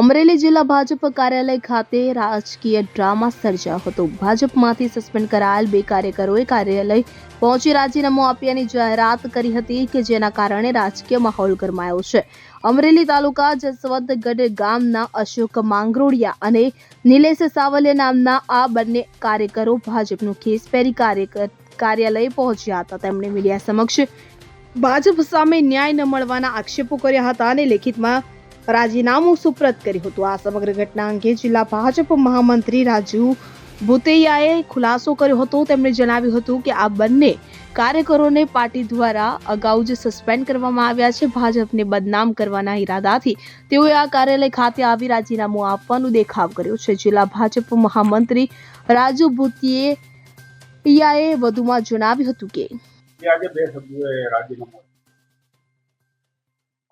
અમરેલી જિલ્લા ભાજપ કાર્યાલય ખાતે રાજકીય ડ્રામા સર્જાયો હતો। ભાજપમાંથી સસ્પેન્ડ કરાયેલ બે કાર્યકરોએ કાર્યાલય પહોંચી રાજીનામું આપ્યાની જાહેરાત કરી હતી કે જેના કારણે રાજકીય માહોલ ગરમાયો છે। અમરેલી તાલુકા જસવંતગઢ ગામના અશોક માંગરોળિયા અને નિલેશ સાવલિયા નામના આ બંને કાર્યકરો ભાજપનું ખેસ પહેરી કાર્યાલય પહોંચ્યા હતા। તેમણે મીડિયા સમક્ષ ભાજપ સામે ન્યાય ન મળવાના આક્ષેપો કર્યા હતા અને લેખિતમાં રાજીનામું સુપ્રત કર્યું હતું। આ સમગ્ર ઘટના અંગે જિલ્લા ભાજપ મહામંત્રી રાજુ ભુતૈયાએ ખુલાસો કર્યો હતો। તેમણે જણાવ્યું હતું કે આ બંને કાર્યકરોને પાર્ટી દ્વારા અગાઉ જ સસ્પેન્ડ કરવામાં આવ્યા છે। ભાજપને બદનામ કરવાના ઈરાદાથી તેઓએ આ કાર્યાલય ખાતે આવી રાજીનામું આપવાનો દેખાવ કર્યો છે। જિલ્લા ભાજપ મહામંત્રી રાજુ ભુતૈયાએ વધુમાં જણાવ્યું હતું કે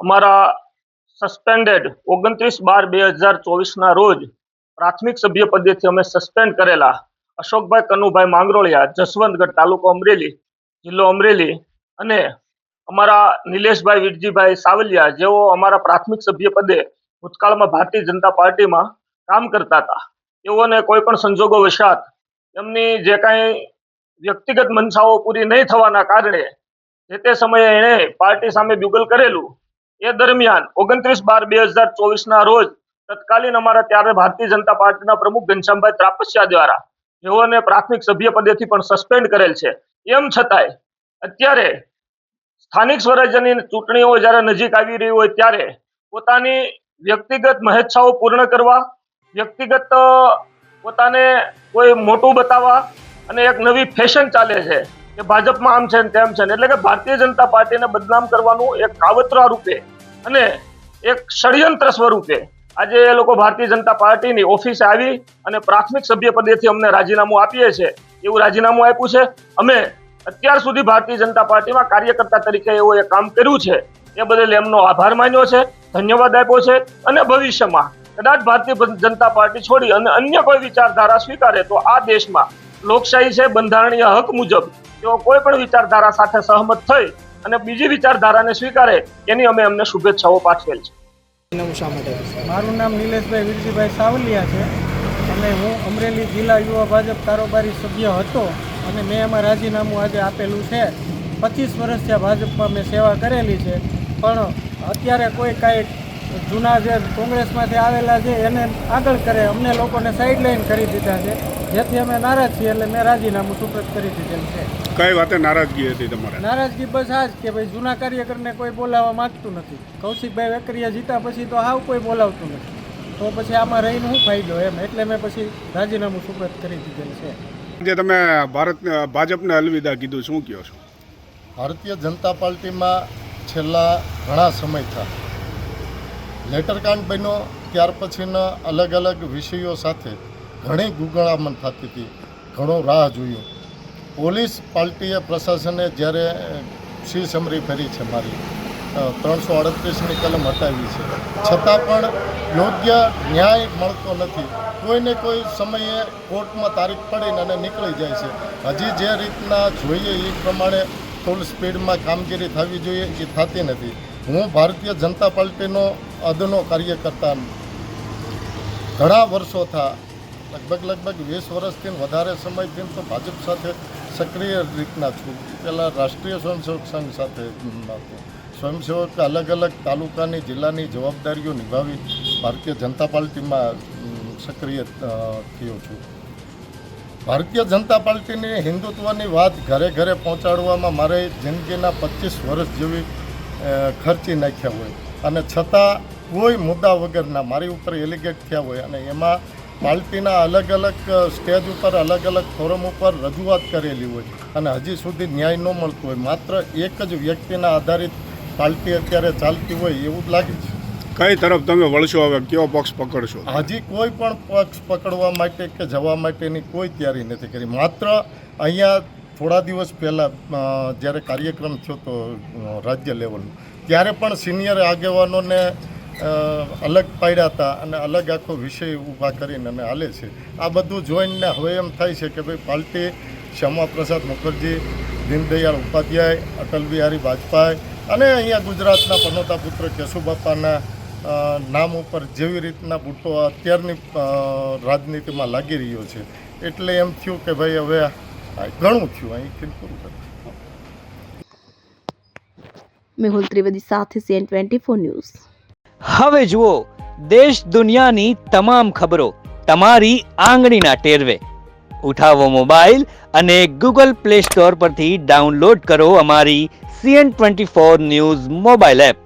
અમારા સસ્પેન્ડેડ 29/12/2024 ના રોજ પ્રાથમિક સભ્ય પદેથી અમે સસ્પેન્ડ કરેલા અશોકભાઈ કનુભાઈ માંગરોળિયા, જસવંતગઢ, તાલુકો અમરેલી, જિલ્લો અમરેલી, અને અમારા નિલેશભાઈ વિરજીભાઈ સાવલિયા, જેઓ અમારા પ્રાથમિક સભ્ય પદે ભૂતકાળમાં ભારતીય જનતા પાર્ટીમાં કામ કરતા હતા, તેઓને કોઈ પણ સંજોગો વશાત એમની જે કાંઈ વ્યક્તિગત મંશાઓ પૂરી નહીં થવાના કારણે જે તે સમયે એણે પાર્ટી સામે બ્યુગલ કરેલું। એ દરમિયાન 29/12/2024 ના રોજ તત્કાલીન અમારા ત્યારે ભારતીય જનતા પાર્ટીના પ્રમુખ ઘનશ્યામભાઈ ત્રાપસિયા દ્વારા જેઓને પ્રાથમિક સભ્ય પદેથી પણ સસ્પેન્ડ કરેલ છે। એમ છતાંય અત્યારે સ્થાનિક સ્વરાજ્યની ચૂંટણીઓ જ્યારે નજીક આવી રહી હોય ત્યારે પોતાની વ્યક્તિગત મહેચ્છાઓ પૂર્ણ કરવા, વ્યક્તિગત પોતાને કોઈ મોટું બતાવવા અને એક નવી ફેશન ચાલે છે કે ભાજપમાં આમ છે ને તેમ છે, એટલે કે ભારતીય જનતા પાર્ટીને બદનામ કરવાનું એક કાવતરા રૂપે અને એક ષડયંત્ર સ્વરૂપે આજે એ લોકો ભારતીય જનતા પાર્ટીની ઓફિસે આવી અને પ્રાથમિક સભ્ય પદેથી અમને રાજીનામું આપીએ છે એવું રાજીનામું આપ્યું છે। અમે અત્યાર સુધી ભારતીય જનતા પાર્ટીમાં કાર્યકર્તા તરીકે એવું એ કામ કર્યું છે, એ બદલ એમનો આભાર માન્યો છે, ધન્યવાદ આપ્યો છે અને ભવિષ્યમાં કદાચ ભારતીય જનતા પાર્ટી છોડી અને અન્ય કોઈ વિચારધારા સ્વીકારે તો આ દેશમાં લોકશાહી છે, બંધારણીય હક મુજબ તેઓ કોઈ પણ વિચારધારા સાથે સહમત થઈ અને બીજી વિચારધારાને સ્વીકારે એની અમે એમને શુભેચ્છાઓ પાઠવેલ છે। મારું નામ નિલેશભાઈ વિરજીભાઈ સાવલિયા છે અને હું અમરેલી જિલ્લા યુવા ભાજપ કારોબારી સભ્ય હતો અને મેં એમાં રાજીનામું આજે આપેલું છે। 25 વર્ષથી આ ભાજપમાં મેં સેવા કરેલી છે, પણ અત્યારે કોઈ કાંઈ જૂના જે કોંગ્રેસમાંથી આવેલા છે એને આગળ કરે, અમને લોકોને સાઈડલાઈન કરી દીધા છે, જેથી અમે નારાજ છીએ, એટલે મેં રાજીનામું સુપ્રત કરી દીધેલ છે। કઈ વાતે નારાજગી હતી તમારે? નારાજગી બસ આ જ કે ભાઈ જૂના કાર્યકરને કોઈ બોલાવવા માંગતું નથી। કૌશિકભાઈ વેકરિયા જીતા પછી તો હાવ કોઈ બોલાવતું નથી, તો પછી આમાં રહીને શું ફાયદો એમ, એટલે મેં પછી રાજીનામું સુપ્રત કરી દીધેલ છે। જે તમે ભાજપને અલવિદા કીધું, શું કહો છો? ભારતીય જનતા પાર્ટીમાં છેલ્લા ઘણા સમયથી લેટરકાંડ બન્યો ત્યાર પછીના અલગ અલગ વિષયો સાથે ઘણી ગુગળામણ થતી હતી, ઘણો રાહ જોયો। પોલીસ પાર્ટીએ પ્રશાસને જ્યારે સમરી ફેરી છે, મારી 338ની કલમ હટાવી છે, છતાં પણ યોગ્ય ન્યાય મળતો નથી। કોઈને કોઈ સમયે કોર્ટમાં તારીખ પડીને અને નીકળી જાય છે। હજી જે રીતના જોઈએ એ પ્રમાણે ફૂલ સ્પીડમાં કામગીરી થવી જોઈએ એ થતી નથી। હું ભારતીય જનતા પાર્ટીનો અદનો કાર્યકર્તા ઘણા વર્ષો થયા, લગભગ 20 વર્ષથી વધારે સમયથી તો ભાજપ સાથે સક્રિય રીતના છું। પહેલાં રાષ્ટ્રીય સ્વયંસેવક સંઘ સાથે સ્વયંસેવક અલગ અલગ તાલુકાની જિલ્લાની જવાબદારીઓ નિભાવી ભારતીય જનતા પાર્ટીમાં સક્રિય થયો છું। ભારતીય જનતા પાર્ટીની હિન્દુત્વની વાત ઘરે ઘરે પહોંચાડવામાં મારે જિંદગીના 25 વર્ષ જેવી ખર્ચી નાખ્યા હોય અને છતાં કોઈ મુદ્દા વગરના મારી ઉપર એલિગેટ થયા હોય અને એમાં પાર્ટીના અલગ અલગ સ્ટેજ ઉપર અલગ અલગ ફોરમ ઉપર રજૂઆત કરેલી હોય અને હજી સુધી ન્યાય ન મળતો હોય, માત્ર એક જ વ્યક્તિના આધારિત પાર્ટી અત્યારે ચાલતી હોય એવું જ લાગે છે। કઈ તરફ તમે વળશો? હવે કયો પક્ષ પકડશો? હજી કોઈ પણ પક્ષ પકડવા માટે કે જવા માટેની કોઈ તૈયારી નથી કરી। માત્ર અહીંયા થોડા દિવસ પહેલાં જ્યારે કાર્યક્રમ થયો હતો રાજ્ય લેવલનો, ત્યારે પણ સિનિયર આગેવાનોને અલગ પાડ્યા હતા અને અલગ આખો વિષય ઊભા કરીને અને હાલે છે। આ બધું જોઈને હવે એમ થાય છે કે ભાઈ પાર્ટી શ્યામાપ્રસાદ મુખર્જી, દીનદયાળ ઉપાધ્યાય, અટલ બિહારી વાજપેયી અને અહીંયા ગુજરાતના પનોતા પુત્ર કેશુબાપાના નામ ઉપર જેવી રીતના બુટ્ટો અત્યારની રાજનીતિમાં લાગી રહ્યો છે એટલે એમ થયું કે ભાઈ હવે ઘણું થયું, અહીંથી પૂરું કરું. મેહુલ ત્રિવેદી સાથે CN24 ન્યૂઝ. હવે જુઓ દેશ દુનિયાની તમામ ખબરો તમારી આંગળીના ટેરવે. ઉઠાવો મોબાઈલ અને Google Play Store પરથી ડાઉનલોડ કરો અમારી CN24 ન્યૂઝ મોબાઈલ એપ.